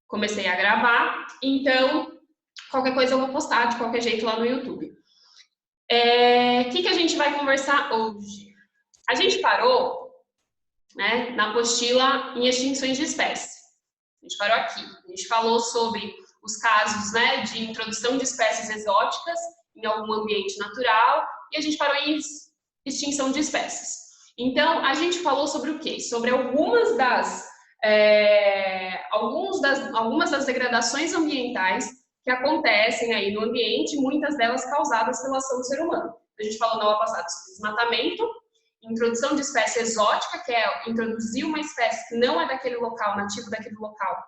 comecei a gravar, então qualquer coisa eu vou postar de qualquer jeito lá no YouTube. O que a gente vai conversar hoje? A gente parou, né, na apostila em extinções de espécies. A gente parou aqui. A gente falou sobre os casos, né, de introdução de espécies exóticas em algum ambiente natural e a gente parou em extinção de espécies. Então, a gente falou sobre o quê? Sobre algumas das degradações ambientais que acontecem aí no ambiente, muitas delas causadas pela ação do ser humano. A gente falou na aula passada sobre desmatamento, introdução de espécie exótica, que é introduzir uma espécie que não é daquele local, nativo daquele local,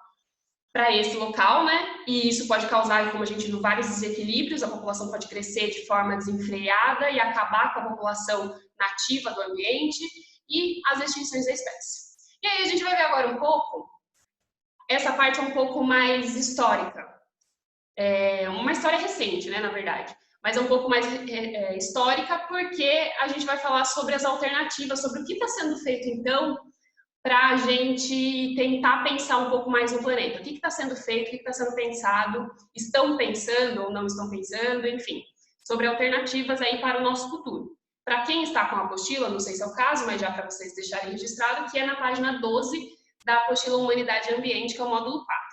para esse local, né? E isso pode causar, como a gente viu, vários desequilíbrios, a população pode crescer de forma desenfreada e acabar com a população nativa do ambiente e as extinções da espécie. E aí a gente vai ver agora um pouco, essa parte é um pouco mais histórica, uma história recente, né, na verdade, mas é um pouco mais histórica porque a gente vai falar sobre as alternativas, sobre o que está sendo feito então para a gente tentar pensar um pouco mais no planeta. O que está sendo feito, o que está sendo pensado, estão pensando ou não estão pensando, enfim, sobre alternativas aí para o nosso futuro. Para quem está com a apostila, não sei se é o caso, mas já para vocês deixarem registrado, que é na página 12 da apostila Humanidade e Ambiente, que é o módulo 4.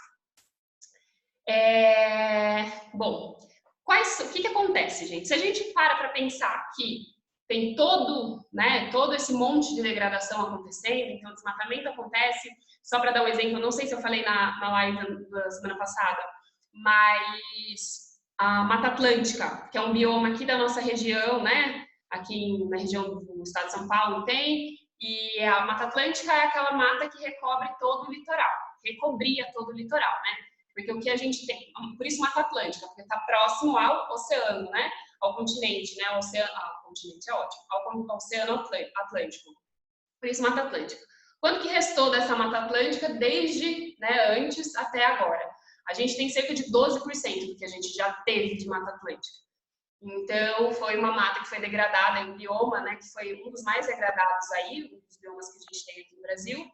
Bom, o que acontece, gente? Se a gente para pensar que tem todo esse monte de degradação acontecendo, então o desmatamento acontece, só para dar um exemplo, não sei se eu falei na live da semana passada, mas a Mata Atlântica, que é um bioma aqui da nossa região, né? Aqui na região do estado de São Paulo tem, e a Mata Atlântica é aquela mata que recobre todo o litoral, recobria todo o litoral, né? Porque o que a gente tem, por isso Mata Atlântica, porque está próximo ao oceano, né? Ao continente, né? O continente é ótimo, ao oceano Atlântico. Por isso Mata Atlântica. Quanto que restou dessa Mata Atlântica desde, né, antes até agora? A gente tem cerca de 12% do que a gente já teve de Mata Atlântica. Então, foi uma mata que foi degradada, um bioma, né, que foi um dos mais degradados aí, um dos biomas que a gente tem aqui no Brasil,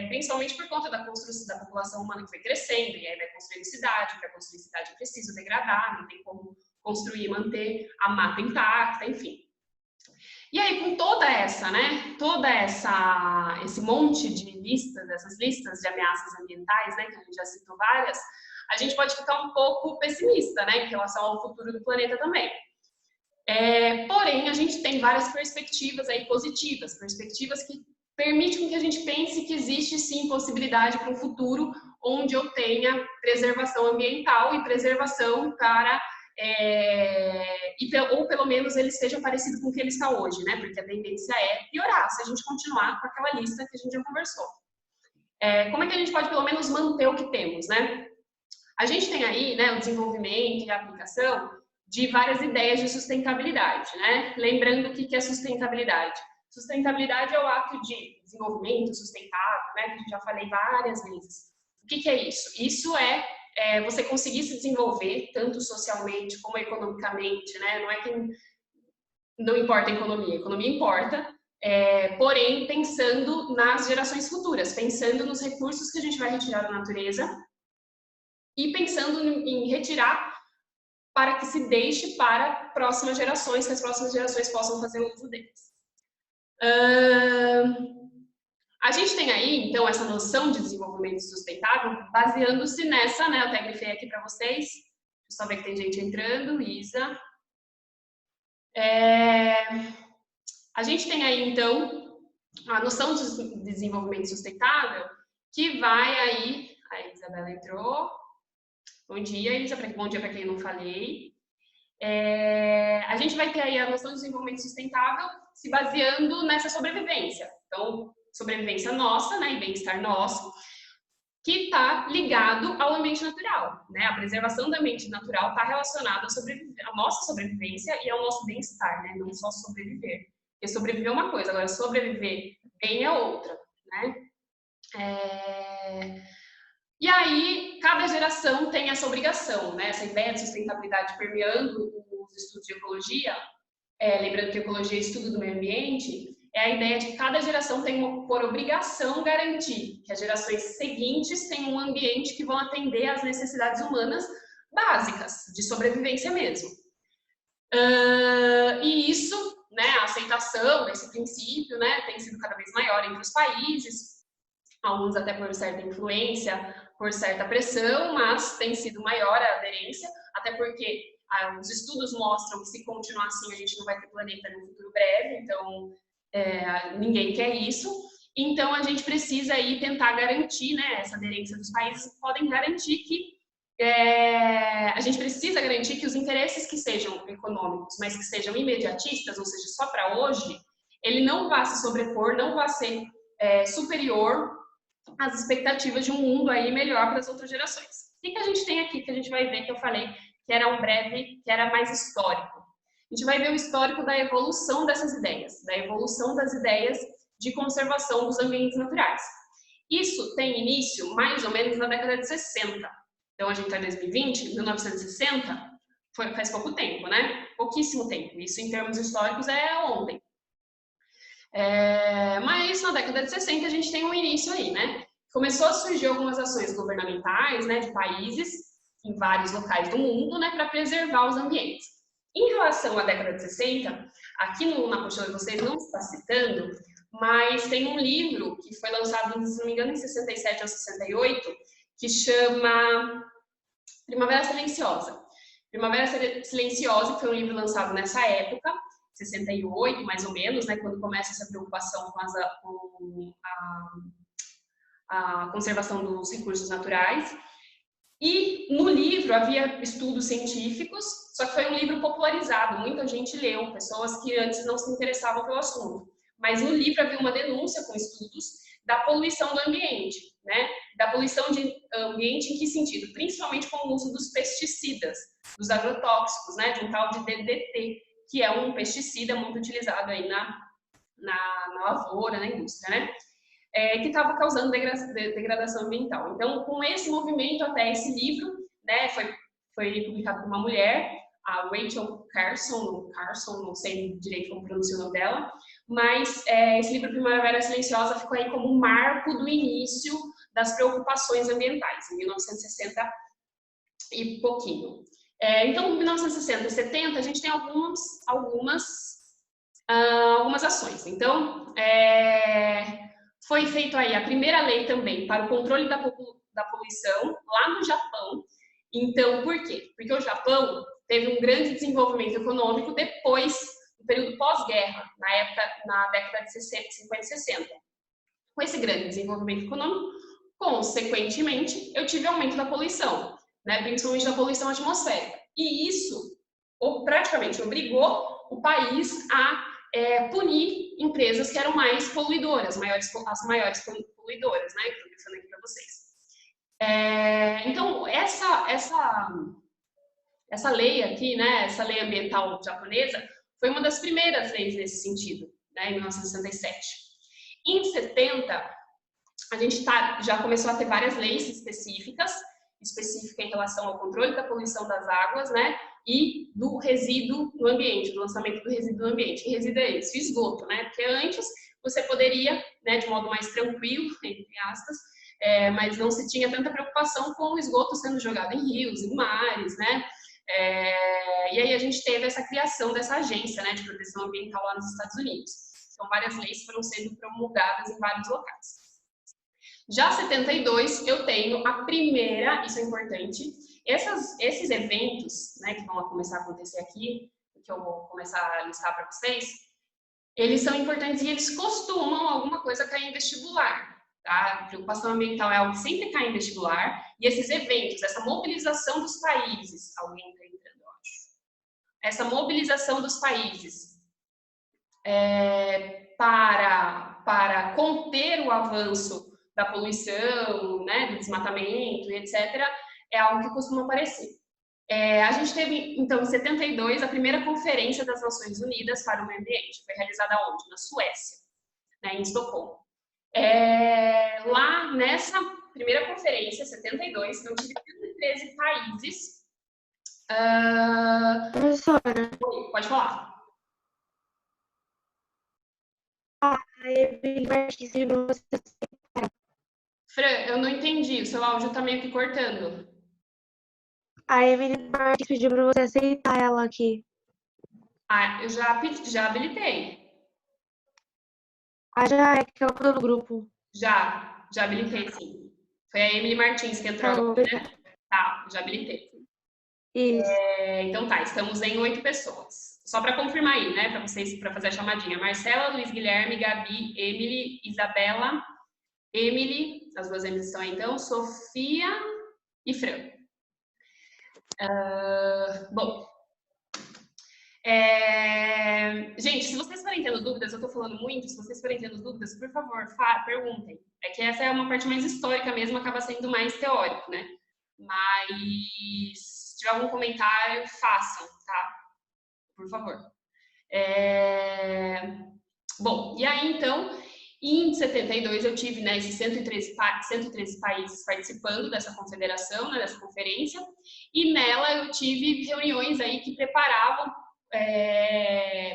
principalmente por conta da construção da população humana que foi crescendo, e aí vai construir cidade, para construir cidade é preciso degradar, não tem como construir e manter a mata intacta, enfim. E aí, com toda essa, né, esse monte de listas, essas listas de ameaças ambientais, né, que a gente já citou várias, a gente pode ficar um pouco pessimista, né, em relação ao futuro do planeta também. Porém, a gente tem várias perspectivas aí positivas, perspectivas que permitem que a gente pense que existe sim possibilidade para um futuro onde eu tenha preservação ambiental e preservação para ou pelo menos ele seja parecido com o que ele está hoje, né? Porque a tendência é piorar se a gente continuar com aquela lista que a gente já conversou. Como é que a gente pode pelo menos manter o que temos, né? A gente tem aí, né, o desenvolvimento e a aplicação de várias ideias de sustentabilidade, né? Lembrando o que é sustentabilidade. Sustentabilidade é o ato de desenvolvimento sustentável, né? Que eu já falei várias vezes. O que é isso? Isso é você conseguir se desenvolver, tanto socialmente como economicamente, né? Não é que não importa a economia importa, porém pensando nas gerações futuras, pensando nos recursos que a gente vai retirar da natureza e pensando em retirar para que se deixe para próximas gerações, que as próximas gerações possam fazer uso deles. A gente tem aí, então, essa noção de desenvolvimento sustentável, baseando-se nessa, né, eu até grifei aqui para vocês, deixa eu só ver que tem gente entrando, Isa. A gente tem aí, então, a noção de desenvolvimento sustentável, que vai aí, a Isabela entrou, bom dia, Isa, bom dia para quem não falei. A gente vai ter aí a noção de desenvolvimento sustentável se baseando nessa sobrevivência. Então, sobrevivência nossa, né, e bem-estar nosso, que está ligado ao ambiente natural, né? A preservação do ambiente natural está relacionada à nossa sobrevivência e ao nosso bem-estar, né? Não só sobreviver. Porque sobreviver é uma coisa, agora sobreviver bem é outra, né? E aí, cada geração tem essa obrigação, né? Essa ideia de sustentabilidade permeando os estudos de ecologia, lembrando que ecologia é estudo do meio ambiente, é a ideia de que cada geração tem por obrigação garantir que as gerações seguintes tenham um ambiente que vão atender às necessidades humanas básicas, de sobrevivência mesmo. E isso, né, a aceitação desse princípio, né, tem sido cada vez maior entre os países, alguns até por certa influência, por certa pressão, mas tem sido maior a aderência, até porque os estudos mostram que se continuar assim a gente não vai ter planeta no futuro breve, então ninguém quer isso. Então a gente precisa aí tentar garantir, né, essa aderência dos países podem garantir que a gente precisa garantir que os interesses que sejam econômicos, mas que sejam imediatistas, ou seja, só para hoje, ele não vá se sobrepor, não vá ser superior às expectativas de um mundo aí melhor para as outras gerações. O que a gente tem aqui que a gente vai ver, que eu falei que era um breve, que era mais histórico? A gente vai ver o histórico da evolução dessas ideias, da evolução das ideias de conservação dos ambientes naturais. Isso tem início mais ou menos na década de 60. Então, a gente está em 2020, 1960, faz pouco tempo, né? Pouquíssimo tempo. Isso, em termos históricos, é ontem. Mas, na década de 60, a gente tem um início aí, né? Começou a surgir algumas ações governamentais, né, de países, em vários locais do mundo, né, para preservar os ambientes. Em relação à década de 60, aqui na apostila de vocês não está citando, mas tem um livro que foi lançado, se não me engano, em 67 ou 68, que chama Primavera Silenciosa. Primavera Silenciosa, que foi um livro lançado nessa época, 68, mais ou menos, né, quando começa essa preocupação com a conservação dos recursos naturais. E no livro havia estudos científicos, só que foi um livro popularizado, muita gente leu, pessoas que antes não se interessavam pelo assunto. Mas no livro havia uma denúncia com estudos da poluição do ambiente, né? Da poluição de ambiente em que sentido? Principalmente com o uso dos pesticidas, dos agrotóxicos, né? De um tal de DDT, que é um pesticida muito utilizado aí na lavoura, na indústria, né? Que estava causando degradação ambiental. Então, com esse movimento até esse livro, né? Foi publicado por uma mulher, a Rachel Carson, não sei direito como pronuncia o nome dela, mas esse livro Primavera Silenciosa ficou aí como um marco do início das preocupações ambientais, em 1960 e pouquinho. Então, em 1960 e 70, a gente tem algumas ações. Então, foi feita aí a primeira lei também para o controle da poluição, lá no Japão. Então, por quê? Porque o Japão teve um grande desenvolvimento econômico depois do período pós-guerra, na década de 50 e 60. Com esse grande desenvolvimento econômico, consequentemente, eu tive aumento da poluição, né, principalmente da poluição atmosférica. E isso praticamente obrigou o país a punir empresas que eram mais poluidoras, as maiores poluidoras, né, que eu estou pensando aqui para vocês. Então, essa lei aqui, né, essa lei ambiental japonesa, foi uma das primeiras leis nesse sentido, né, em 1967. Em 70, a gente já começou a ter várias leis específica em relação ao controle da poluição das águas, né, e do resíduo no ambiente, do lançamento do resíduo no ambiente. Que resíduo é esse? O esgoto, né, porque antes você poderia, né, de modo mais tranquilo, entre aspas, mas não se tinha tanta preocupação com o esgoto sendo jogado em rios, em mares, né, e aí a gente teve essa criação dessa agência, né, de proteção ambiental lá nos Estados Unidos. Então, várias leis foram sendo promulgadas em vários locais. Já 72, eu tenho a primeira, isso é importante, esses eventos, né, que vão começar a acontecer aqui, que eu vou começar a listar para vocês, eles são importantes e eles costumam alguma coisa cair em vestibular. Tá? Preocupação ambiental é algo que sempre cai em vestibular, e esses eventos, essa mobilização dos países, alguém está entrando, eu acho, essa mobilização dos países para conter o avanço da poluição, né, do desmatamento, etc., é algo que costuma aparecer. A gente teve, então, em 72, a primeira Conferência das Nações Unidas para o Meio Ambiente. Foi realizada onde? Na Suécia, né, em Estocolmo. Lá, nessa primeira conferência, 72, eu tive 113 países. Professora. Pode falar. A Emily Martins pediu pra você aceitar. Fran, eu não entendi, o seu áudio tá meio que cortando. A Emily Martins pediu pra você aceitar ela aqui. Ah, eu já habilitei. Já é que ela mandou no grupo. Já habilitei, sim. Foi a Emily Martins que entrou Tá bom, agora, né? obrigada. Tá, já habilitei. Isso. Então tá, estamos em 8 pessoas. Só para confirmar aí, né, para vocês, para fazer a chamadinha. Marcela, Luiz Guilherme, Gabi, Emily, Isabela, Emily, as duas Emily estão aí então, Sofia e Fran. Bom, gente, se vocês forem tendo dúvidas, eu tô falando muito, se vocês forem tendo dúvidas, por favor, perguntem. É que essa é uma parte mais histórica mesmo, acaba sendo mais teórico, né? Mas se tiver algum comentário, façam, tá? Por favor. Bom, e aí então, em 72 eu tive, né, esses 113 países participando dessa confederação, né, dessa conferência, e nela eu tive reuniões aí que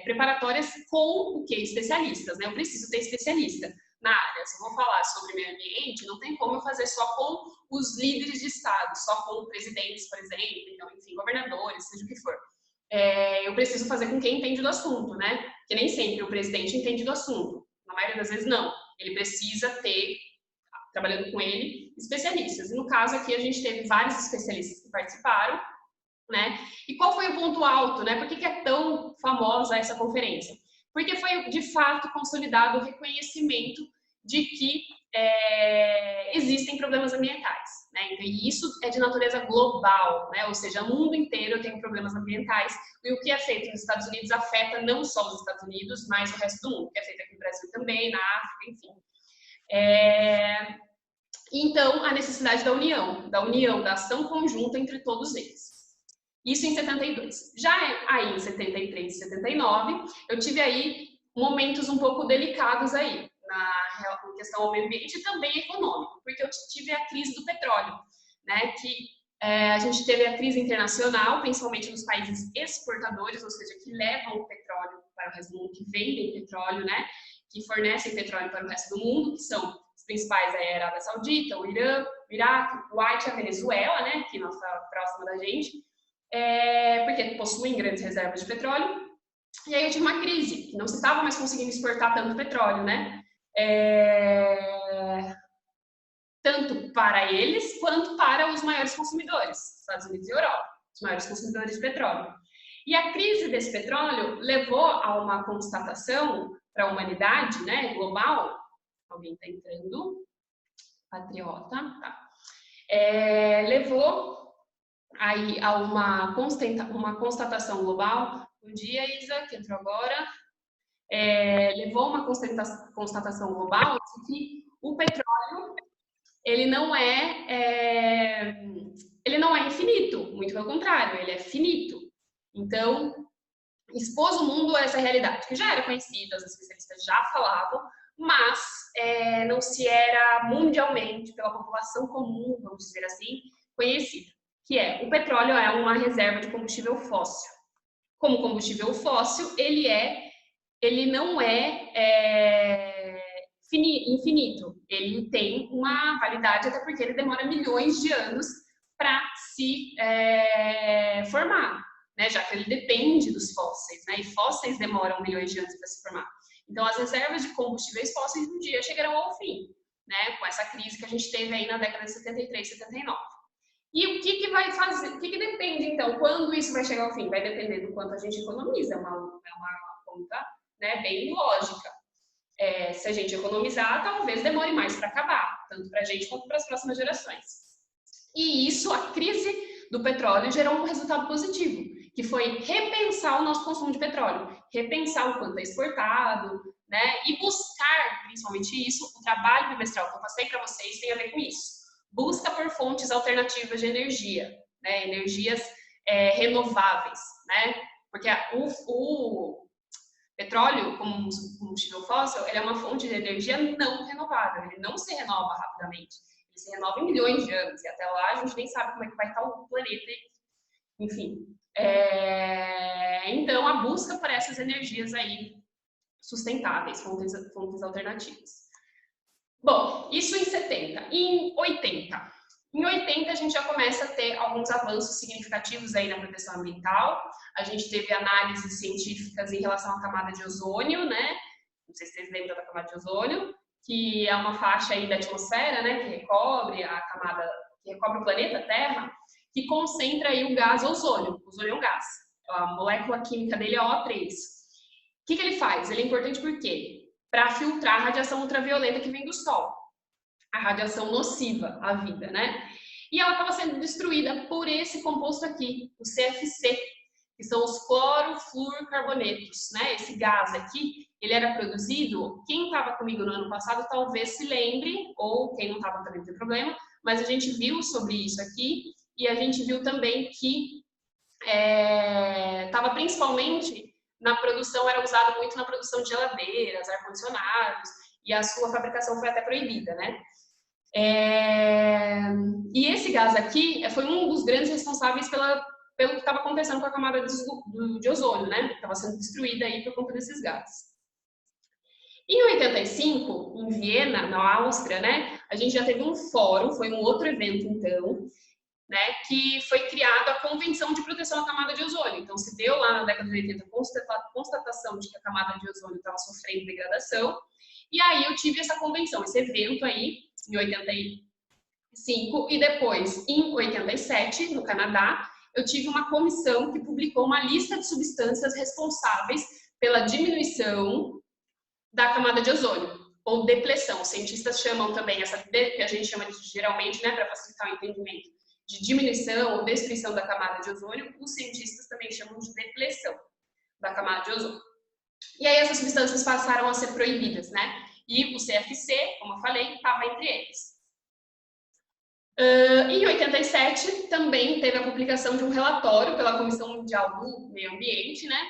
preparatórias com o quê? Especialistas, né? Eu preciso ter especialista na área. Se eu vou falar sobre meio ambiente, não tem como eu fazer só com os líderes de estado, só com presidentes, por exemplo, então, enfim, governadores, seja o que for. Eu preciso fazer com quem entende do assunto, né? Porque nem sempre o presidente entende do assunto. Na maioria das vezes, não. Ele precisa ter, trabalhando com ele, especialistas. E no caso aqui, a gente teve vários especialistas que participaram, né? E qual foi o ponto alto, né? Por que é tão famosa essa conferência? Porque foi, de fato, consolidado o reconhecimento de que existem problemas ambientais, né? Então, e isso é de natureza global, né? Ou seja, o mundo inteiro tem problemas ambientais e o que é feito nos Estados Unidos afeta não só os Estados Unidos, mas o resto do mundo, que é feito aqui no Brasil também, na África, enfim. Então, a necessidade da união, da ação conjunta entre todos eles. Isso em 72. Já aí em 73 e 79, eu tive aí momentos um pouco delicados aí, na questão ao meio ambiente e também econômico, porque eu tive a crise do petróleo, né, que a gente teve a crise internacional, principalmente nos países exportadores, ou seja, que levam o petróleo para o resto do mundo, que vendem petróleo, né, que fornecem petróleo para o resto do mundo, que são os principais aí, a Arábia Saudita, o Irã, o Iraque, o Kuwait, a Venezuela, né, que nossa próxima da gente, porque possuem grandes reservas de petróleo. E aí eu tive uma crise, que não se estava mais conseguindo exportar tanto petróleo, né? Tanto para eles, quanto para os maiores consumidores, Estados Unidos e Europa, os maiores consumidores de petróleo. E a crise desse petróleo levou a uma constatação para a humanidade, né, global. Alguém está entrando? Patriota, tá. Levou aí a uma constatação global. Bom dia, Isa, que entrou agora. Levou uma constatação global de que o petróleo ele não é infinito, muito pelo contrário, ele é finito. Então, expôs o mundo a essa realidade, que já era conhecida, os especialistas já falavam, mas não se era mundialmente, pela população comum, vamos dizer assim, conhecida, que o petróleo é uma reserva de combustível fóssil. Como combustível fóssil, ele não é infinito, ele tem uma validade, até porque ele demora milhões de anos para se formar, né? Já que ele depende dos fósseis, né? E fósseis demoram milhões de anos para se formar. Então, as reservas de combustíveis fósseis um dia chegarão ao fim, né? Com essa crise que a gente teve aí na década de 73, 79. E o que vai fazer? O que depende, então? Quando isso vai chegar ao fim? Vai depender do quanto a gente economiza. É uma conta, né, bem lógica. Se a gente economizar, talvez demore mais para acabar, tanto para a gente quanto para as próximas gerações. E isso, a crise do petróleo, gerou um resultado positivo, que foi repensar o nosso consumo de petróleo, repensar o quanto é exportado, né? E buscar, principalmente isso, o trabalho bimestral que eu passei para vocês tem a ver com isso. Busca por fontes alternativas de energia, né? Energias renováveis, né? Porque o petróleo, como combustível fóssil, ele é uma fonte de energia não renovável, ele não se renova rapidamente, ele se renova em milhões de anos, e até lá a gente nem sabe como é que vai estar o planeta, enfim. Então, a busca por essas energias aí sustentáveis, fontes alternativas. Bom, isso em 70. Em 80. Em 80 a gente já começa a ter alguns avanços significativos aí na proteção ambiental. A gente teve análises científicas em relação à camada de ozônio, né? Não sei se vocês lembram da camada de ozônio, que é uma faixa aí da atmosfera, né, que recobre a camada, que recobre o planeta Terra, que concentra aí o gás ozônio. O ozônio é um gás. A molécula química dele é O3. O que ele faz? Ele é importante por quê? Para filtrar a radiação ultravioleta que vem do Sol. A radiação nociva à vida, né? E ela estava sendo destruída por esse composto aqui, o CFC, que são os clorofluorcarbonetos, né? Esse gás aqui, ele era produzido, quem estava comigo no ano passado talvez se lembre, ou quem não estava também não tem problema, mas a gente viu sobre isso aqui, e a gente viu também que estava principalmente na produção, era usado muito na produção de geladeiras, ar-condicionados, e a sua fabricação foi até proibida, né? E esse gás aqui foi um dos grandes responsáveis pelo que estava acontecendo com a camada de ozônio, né? Estava sendo destruída aí por conta desses gases. Em 85, em Viena, na Áustria, né? A gente já teve um fórum, foi um outro evento então, né, que foi criado a Convenção de Proteção à Camada de Ozônio. Então, se deu lá na década de 80 a constatação de que a camada de ozônio estava sofrendo degradação, e aí eu tive essa convenção, esse evento aí, em 85, e depois, em 87, no Canadá, eu tive uma comissão que publicou uma lista de substâncias responsáveis pela diminuição da camada de ozônio, ou depressão. Os cientistas chamam também essa, que a gente chama de, geralmente, né, para facilitar o entendimento, de diminuição ou destruição da camada de ozônio, os cientistas também chamam de depressão da camada de ozônio. E aí essas substâncias passaram a ser proibidas, né? E o CFC, como eu falei, estava entre eles. Em 87, também teve a publicação de um relatório pela Comissão Mundial do Meio Ambiente, né?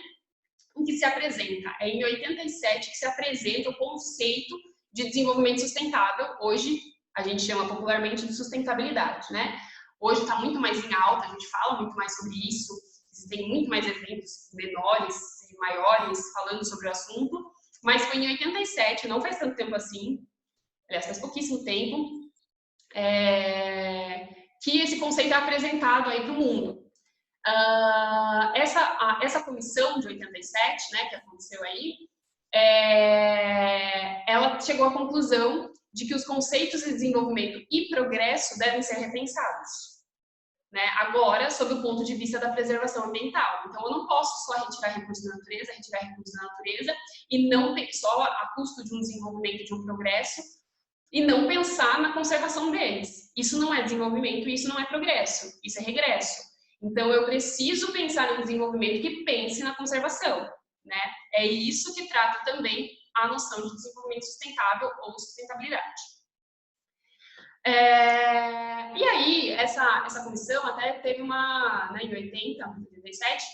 Em que se apresenta, é em 87 que se apresenta o conceito de desenvolvimento sustentável. Hoje, a gente chama popularmente de sustentabilidade, né? Hoje está muito mais em alta, a gente fala muito mais sobre isso, existem muito mais eventos menores e maiores falando sobre o assunto, mas foi em 87, não faz tanto tempo assim, aliás, faz pouquíssimo tempo, que esse conceito é apresentado aí para o mundo. Essa comissão de 87, né, que aconteceu aí, ela chegou à conclusão de que os conceitos de desenvolvimento e progresso devem ser repensados, né? Agora, sob o ponto de vista da preservação ambiental. Então, eu não posso só retirar recursos da natureza e não só a custo de um desenvolvimento, de um progresso, e não pensar na conservação deles. Isso não é desenvolvimento, isso não é progresso, isso é regresso. Então, eu preciso pensar no desenvolvimento que pense na conservação, né? É isso que trata também a noção de desenvolvimento sustentável ou sustentabilidade. E aí, essa comissão até teve uma, né, em 80, 87,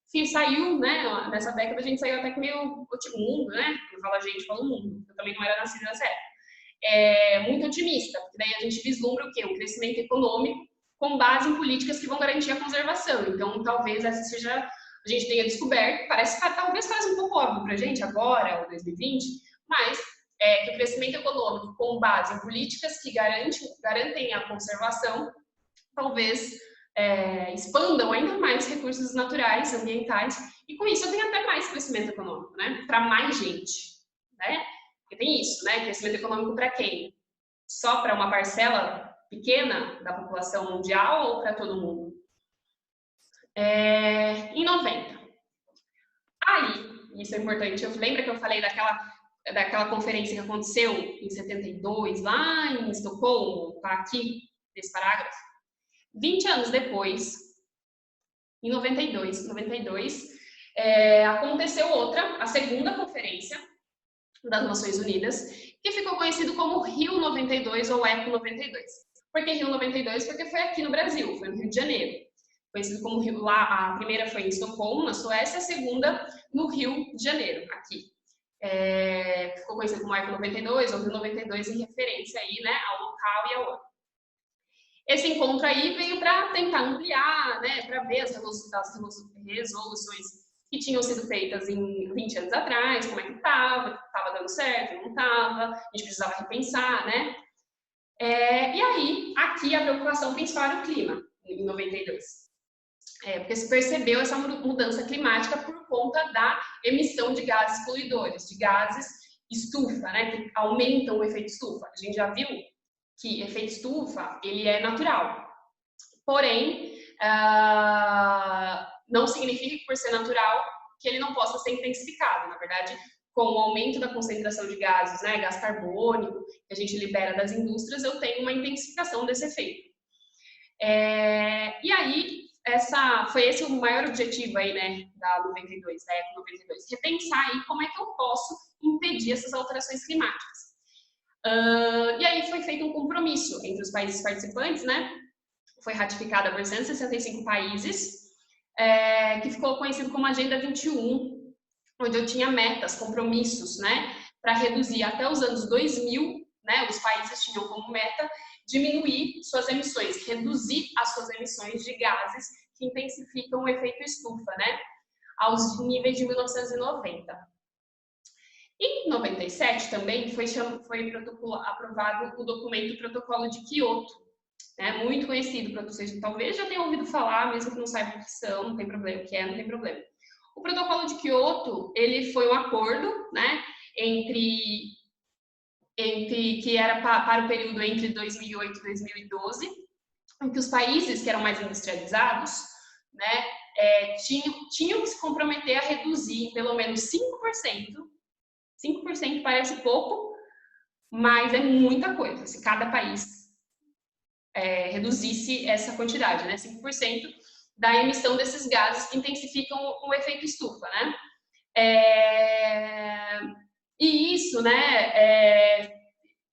que saiu, né, nessa década a gente saiu até que meio mundo, né? Eu falo a gente, falo mundo, eu também não era nascida nessa época. Muito otimista, porque daí a gente vislumbra o quê? Um crescimento econômico com base em políticas que vão garantir a conservação. Então, talvez essa seja, a gente tenha descoberto, talvez parece um pouco óbvio para a gente agora, ou 2020, mas que o crescimento econômico com base em políticas que garantem a conservação, talvez expandam ainda mais recursos naturais, ambientais, e com isso eu tenho até mais crescimento econômico, né? Para mais gente, né? Porque tem isso, né? Crescimento econômico para quem? Só para uma parcela pequena da população mundial ou para todo mundo? Em 90. Aí, isso é importante, lembra que eu falei daquela conferência que aconteceu em 72, lá em Estocolmo, tá aqui, nesse parágrafo? 20 anos depois, em 92, aconteceu a segunda conferência das Nações Unidas, que ficou conhecido como Rio 92 ou Eco 92. Por que Rio 92? Porque foi aqui no Brasil, foi no Rio de Janeiro. Conhecido como Rio, lá, a primeira foi em Estocolmo, na Suécia, a segunda no Rio de Janeiro, aqui. Ficou conhecido como Eco 92 ou Rio 92 em referência aí, né, ao local e ao ano. Esse encontro aí veio para tentar ampliar, né, para ver as resoluções que tinham sido feitas em 20 anos atrás, como é que estava dando certo, não estava, a gente precisava repensar, né? E aí, aqui a preocupação principal era o clima, em 92. Porque se percebeu essa mudança climática por conta da emissão de gases poluidores, de gases estufa, né, que aumentam o efeito estufa. A gente já viu que efeito estufa, ele é natural. Porém, não significa que por ser natural que ele não possa ser intensificado. Na verdade, com o aumento da concentração de gases, né, gás carbônico, que a gente libera das indústrias, eu tenho uma intensificação desse efeito. E aí, foi esse o maior objetivo aí, né, da 92, da ECO 92, repensar aí como é que eu posso impedir essas alterações climáticas. E aí foi feito um compromisso entre os países participantes, né, foi ratificada por 165 países, que ficou conhecido como Agenda 21, onde eu tinha metas, compromissos, né, para reduzir até os anos 2000, né, os países tinham como meta diminuir suas emissões, reduzir as suas emissões de gases que intensificam o efeito estufa, né, aos níveis de 1990. Em 97 também foi aprovado o documento Protocolo de Kyoto, né, muito conhecido para vocês, talvez já tenham ouvido falar, mesmo que não saibam o que são, não tem problema, o que não tem problema. O Protocolo de Kyoto, ele foi um acordo, né, entre que era para o período entre 2008 e 2012, em que os países que eram mais industrializados, né, tinham que se comprometer a reduzir pelo menos 5%. 5% parece pouco, mas é muita coisa. Se cada país reduzisse essa quantidade, né, 5% da emissão desses gases que intensificam o efeito estufa, né? E isso, né,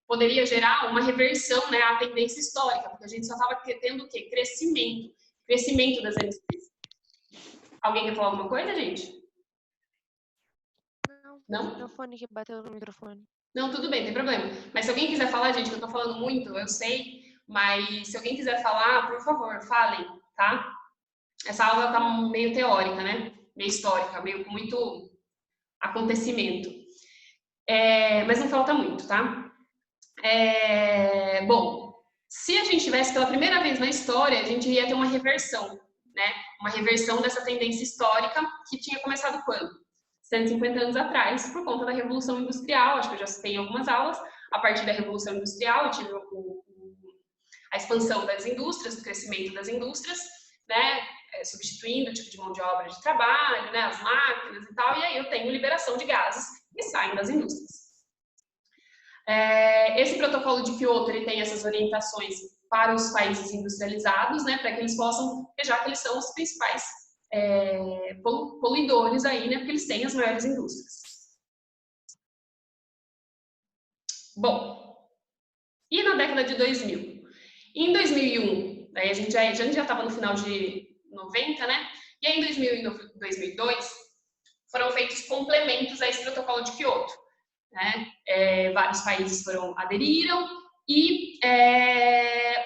poderia gerar uma reversão, né, à tendência histórica, porque a gente só estava tendo o quê? Crescimento das emissões. Alguém quer falar alguma coisa, gente? Não? O microfone que bateu no microfone. Não, tudo bem, não tem problema. Mas se alguém quiser falar, gente, que eu tô falando muito, eu sei, mas se alguém quiser falar, por favor, falem, tá? Essa aula tá meio teórica, né? Meio histórica, meio com muito acontecimento. Mas não falta muito, tá? Bom, se a gente tivesse pela primeira vez na história, a gente ia ter uma reversão, né? Uma reversão dessa tendência histórica que tinha começado quando? 150 anos atrás, por conta da Revolução Industrial. Acho que eu já citei em algumas aulas. A partir da Revolução Industrial, eu tive a expansão das indústrias, o crescimento das indústrias, né? Substituindo o tipo de mão de obra de trabalho, né? As máquinas e tal, e aí eu tenho liberação de gases que saem das indústrias. Esse protocolo de Kyoto, ele tem essas orientações para os países industrializados, né, para que eles possam vejar que eles são os principais poluidores aí, né, porque eles têm as maiores indústrias. Bom, e na década de 2000? Em 2001, aí a gente já estava no final de 90, né, e aí em 2000 e 2002 foram feitos complementos a esse protocolo de Kyoto. Né? Vários países aderiram e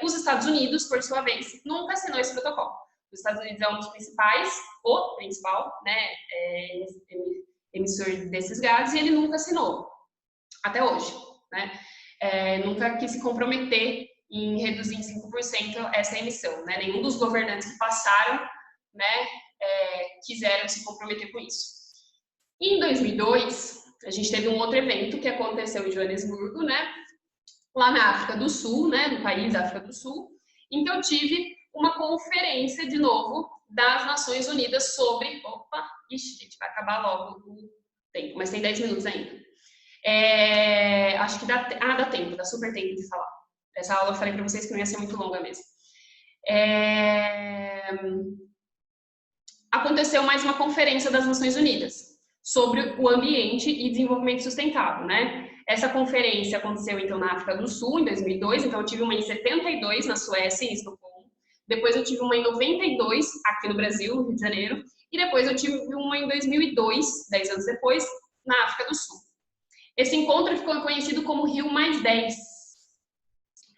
os Estados Unidos, por sua vez, nunca assinou esse protocolo. Os Estados Unidos é um dos principais, o principal, né, emissor desses gases, e ele nunca assinou, até hoje. Né? Nunca quis se comprometer em reduzir em 5% essa emissão. Né? Nenhum dos governantes que passaram, né, quiseram se comprometer com isso. Em 2002, a gente teve um outro evento que aconteceu em Joanesburgo, né, lá na África do Sul, né, no país da África do Sul, em que eu tive uma conferência, de novo, das Nações Unidas sobre... Opa, ixi, gente, vai acabar logo o tempo, mas tem 10 minutos ainda. Acho que dá tempo, dá super tempo de falar. Essa aula eu falei para vocês que não ia ser muito longa mesmo. Aconteceu mais uma conferência das Nações Unidas sobre o ambiente e desenvolvimento sustentável, né? Essa conferência aconteceu, então, na África do Sul, em 2002, então eu tive uma em 72, na Suécia, em Estocolmo, depois eu tive uma em 92, aqui no Brasil, no Rio de Janeiro, e depois eu tive uma em 2002, 10 anos depois, na África do Sul. Esse encontro ficou conhecido como Rio Mais 10,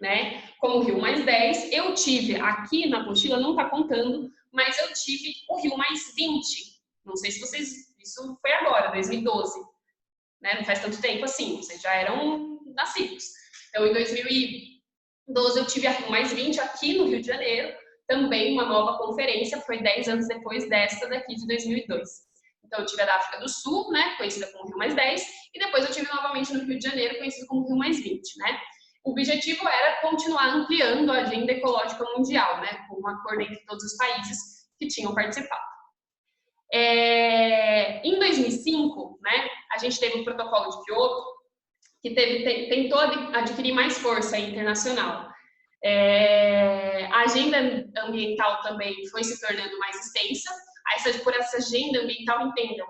né? Como Rio Mais 10, eu tive, aqui na apostila não está contando, mas eu tive o Rio Mais 20, Não sei se vocês... Isso foi agora, 2012. Né? Não faz tanto tempo assim, vocês já eram nascidos. Então, em 2012, eu tive a Rio+20 aqui no Rio de Janeiro, também uma nova conferência, que foi 10 anos depois desta daqui de 2002. Então, eu tive a da África do Sul, né, conhecida como Rio+10, e depois eu tive novamente no Rio de Janeiro, conhecido como Rio+20, né? O objetivo era continuar ampliando a agenda ecológica mundial, né, com um acordo entre todos os países que tinham participado. Em 2005, né, a gente teve o protocolo de Kyoto, que tentou adquirir mais força internacional. A agenda ambiental também foi se tornando mais extensa. Por essa agenda ambiental, entendam,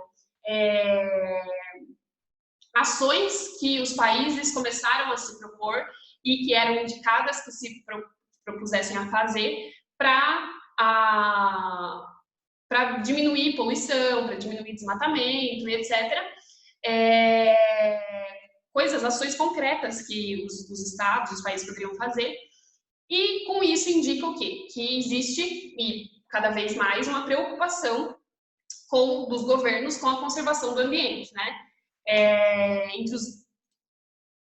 ações que os países começaram a se propor e que eram indicadas que se propusessem a fazer para diminuir poluição, para diminuir desmatamento e etc. Ações concretas que os estados, os países poderiam fazer. E com isso indica o quê? Que existe, e cada vez mais, uma preocupação dos governos com a conservação do ambiente, né? Entre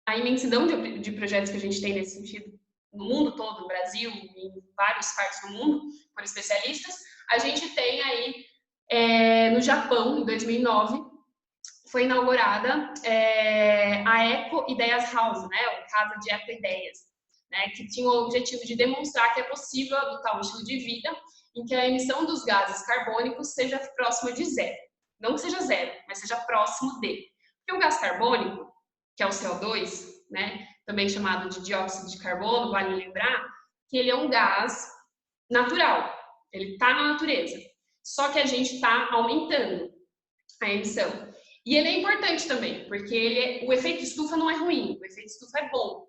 a imensidão de projetos que a gente tem nesse sentido, no mundo todo, no Brasil, em várias partes do mundo, por especialistas, a gente tem aí, no Japão, em 2009, foi inaugurada a Eco Ideias House, né, ou Casa de Eco Ideias, né, que tinha o objetivo de demonstrar que é possível adotar um estilo de vida em que a emissão dos gases carbônicos seja próxima de zero. Não que seja zero, mas seja próximo de. Porque o gás carbônico, que é o CO2, né, também chamado de dióxido de carbono, vale lembrar que ele é um gás natural, ele está na natureza, só que a gente está aumentando a emissão. E ele é importante também, porque o efeito estufa não é ruim, o efeito estufa é bom.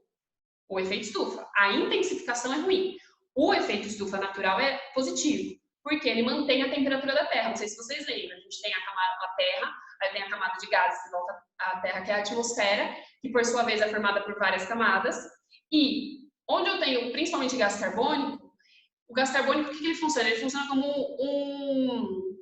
O efeito estufa, a intensificação é ruim. O efeito estufa natural é positivo, porque ele mantém a temperatura da Terra. Não sei se vocês lembram, a gente tem a camada da Terra, aí tem a camada de gases que volta à Terra, que é a atmosfera, que por sua vez é formada por várias camadas. E onde eu tenho principalmente gás carbônico, o gás carbônico, o que ele funciona? Ele funciona como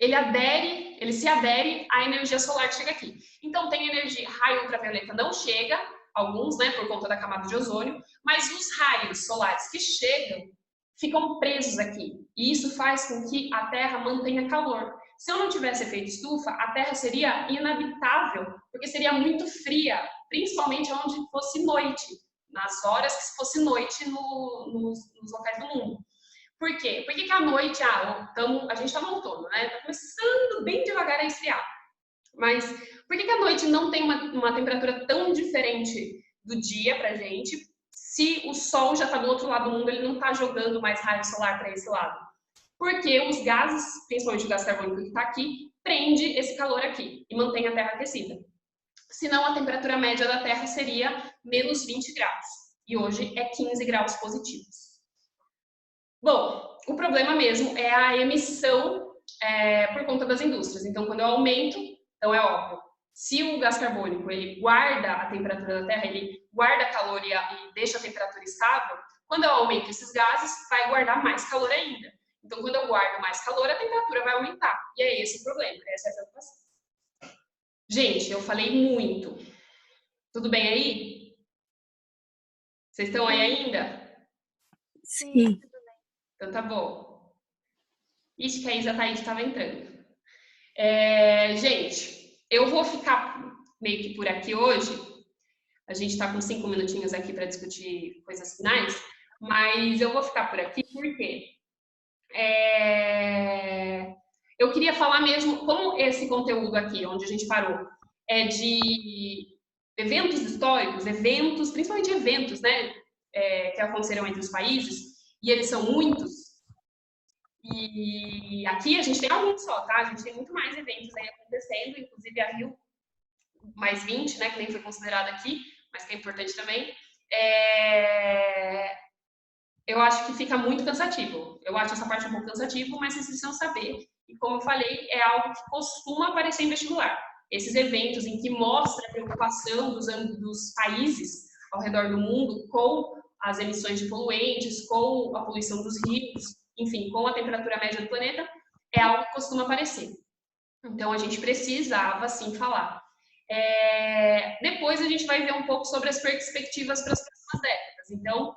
ele se adere à energia solar que chega aqui. Então, tem energia, raio ultravioleta não chega, alguns, né, por conta da camada de ozônio, mas os raios solares que chegam ficam presos aqui. E isso faz com que a Terra mantenha calor. Se eu não tivesse efeito estufa, a Terra seria inabitável, porque seria muito fria, principalmente onde fosse noite, nas horas que fosse noite nos locais do mundo. Por quê? Por que à noite, a gente está no outono, né? Está começando bem devagar a esfriar. Mas por que à noite não tem uma temperatura tão diferente do dia pra gente, se o sol já está do outro lado do mundo, ele não está jogando mais raio solar para esse lado? Porque os gases, principalmente o gás carbônico que está aqui, prende esse calor aqui e mantém a Terra aquecida. Senão a temperatura média da Terra seria menos 20 graus. E hoje é 15 graus positivos. Bom, o problema mesmo é a emissão por conta das indústrias. Então, quando eu aumento, então é óbvio, se o gás carbônico ele guarda a temperatura da Terra, ele guarda calor e deixa a temperatura estável, quando eu aumento esses gases, vai guardar mais calor ainda. Então, quando eu guardo mais calor, a temperatura vai aumentar. E é esse o problema, essa é a preocupação. Gente, eu falei muito. Tudo bem aí? Vocês estão aí ainda? Sim. Então tá bom. Ixi, que a Isa Thaís estava entrando. Gente, eu vou ficar meio que por aqui hoje. A gente está com 5 minutinhos aqui para discutir coisas finais, mas eu vou ficar por aqui porque eu queria falar mesmo como esse conteúdo aqui, onde a gente parou, é de eventos históricos, principalmente eventos, né, que aconteceram entre os países, e eles são muitos. E aqui a gente tem alguns só, tá? A gente tem muito mais eventos aí acontecendo, inclusive a Rio+20, né, que nem foi considerado aqui, mas que é importante também. Eu acho que fica muito cansativo. Eu acho essa parte um pouco cansativo, mas vocês precisam saber. E como eu falei, é algo que costuma aparecer em vestibular. Esses eventos em que mostra a preocupação dos países ao redor do mundo com as emissões de poluentes, com a poluição dos rios, enfim, com a temperatura média do planeta, é algo que costuma aparecer. Então, a gente precisava, sim, falar. Depois, a gente vai ver um pouco sobre as perspectivas para as próximas décadas. Então,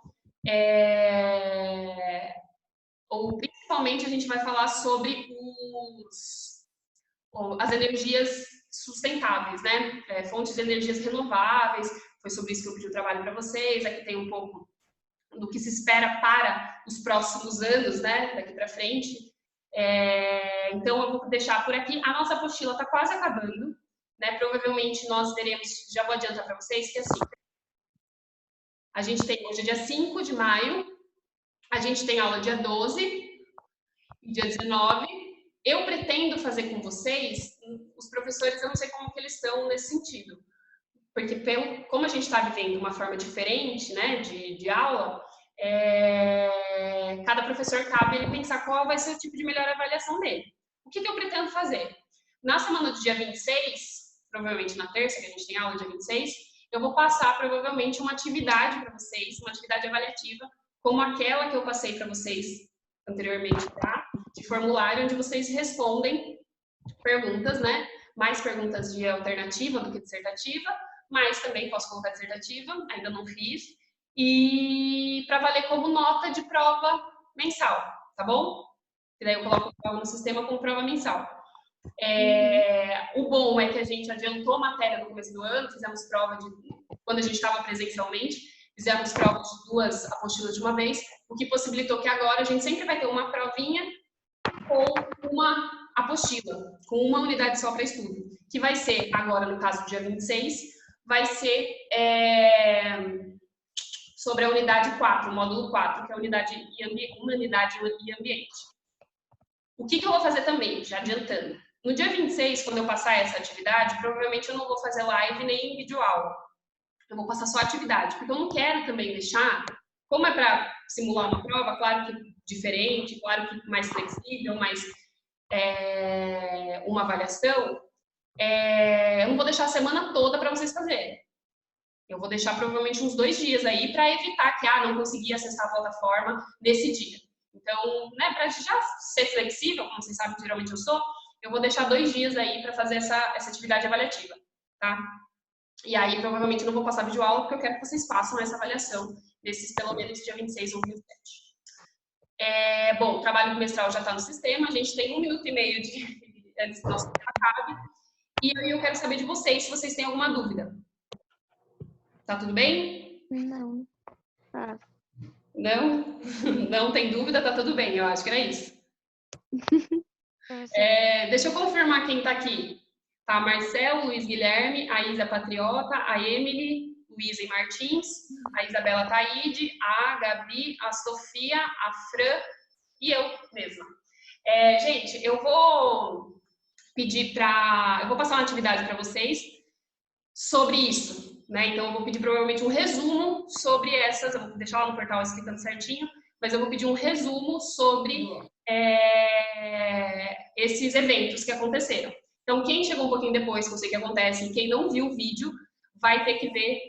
ou principalmente, a gente vai falar sobre as energias sustentáveis, né? Fontes de energias renováveis. Foi sobre isso que eu pedi o trabalho para vocês. Aqui tem um pouco do que se espera para os próximos anos, né? Daqui para frente. Então, eu vou deixar por aqui. A nossa apostila está quase acabando, né? Provavelmente nós teremos, já vou adiantar para vocês que assim, a gente tem hoje dia 5 de maio, a gente tem aula dia 12 e dia 19. Eu pretendo fazer com vocês, os professores, eu não sei como que eles estão nesse sentido, porque como a gente está vivendo uma forma diferente, né, de aula, cada professor cabe ele pensar qual vai ser o tipo de melhor avaliação dele. O que eu pretendo fazer? Na semana do dia 26, provavelmente na terça, que a gente tem aula dia 26, eu vou passar provavelmente uma atividade para vocês, uma atividade avaliativa, como aquela que eu passei para vocês anteriormente, tá? De formulário, onde vocês respondem perguntas, né? Mais perguntas de alternativa do que dissertativa, mas também posso colocar dissertativa, ainda não fiz. E para valer como nota de prova mensal, tá bom? E daí eu coloco no sistema como prova mensal. O bom é que a gente adiantou matéria no começo do ano, fizemos prova quando a gente estava presencialmente, fizemos prova de 2 apostilas de uma vez, o que possibilitou que agora a gente sempre vai ter uma provinha com uma apostila, com uma unidade só para estudo, que vai ser, agora no caso do dia 26, vai ser sobre a unidade 4, o módulo 4, que é a unidade e ambiente. O que eu vou fazer também, já adiantando? No dia 26, quando eu passar essa atividade, provavelmente eu não vou fazer live nem videoaula. Eu vou passar só atividade, porque eu não quero também deixar, como é para simular uma prova, claro que diferente, claro que mais flexível, mais uma avaliação, eu não vou deixar a semana toda para vocês fazerem. Eu vou deixar provavelmente uns 2 dias aí para evitar que não consegui acessar a plataforma nesse dia. Então, né, para já ser flexível, como vocês sabem, geralmente eu sou, eu vou deixar 2 dias aí para fazer essa atividade avaliativa, tá? E aí, provavelmente, eu não vou passar videoaula, porque eu quero que vocês façam essa avaliação desses, pelo menos, dia 26 ou 27. Bom, o trabalho bimestral já está no sistema, a gente tem 1 minuto e meio antes do nosso tempo acabe. E aí eu quero saber de vocês, se vocês têm alguma dúvida. Tá tudo bem? Não. Ah. Não? Não tem dúvida, tá tudo bem, eu acho que era isso. Deixa eu confirmar quem tá aqui. Tá, Marcelo, Luiz Guilherme, a Isa Patriota, a Emily, Luísa e Martins, a Isabela Taide, a Gabi, a Sofia, a Fran e eu mesma. Gente, eu vou pedir eu vou passar uma atividade para vocês sobre isso, né? Então, eu vou pedir provavelmente um resumo sobre essas, eu vou deixar lá no portal explicando certinho, mas eu vou pedir um resumo sobre esses eventos que aconteceram. Então, quem chegou um pouquinho depois, que eu sei que acontece, e quem não viu o vídeo, vai ter que ver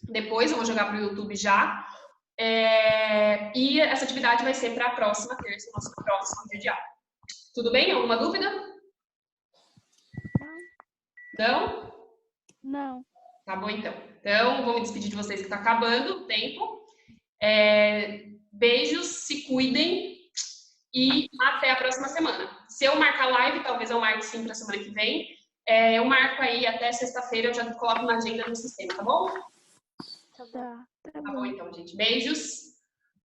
depois, eu vou jogar para o YouTube já. E essa atividade vai ser para a próxima terça, nosso próximo dia de aula. Tudo bem? Alguma dúvida? Não? Não. Tá bom, então. Então, vou me despedir de vocês que está acabando o tempo. Beijos, se cuidem e até a próxima semana. Se eu marcar live, talvez eu marque sim para a semana que vem. Eu marco aí até sexta-feira, eu já coloco na agenda no sistema, tá bom? Tá bom. Tá bom, então, gente. Beijos.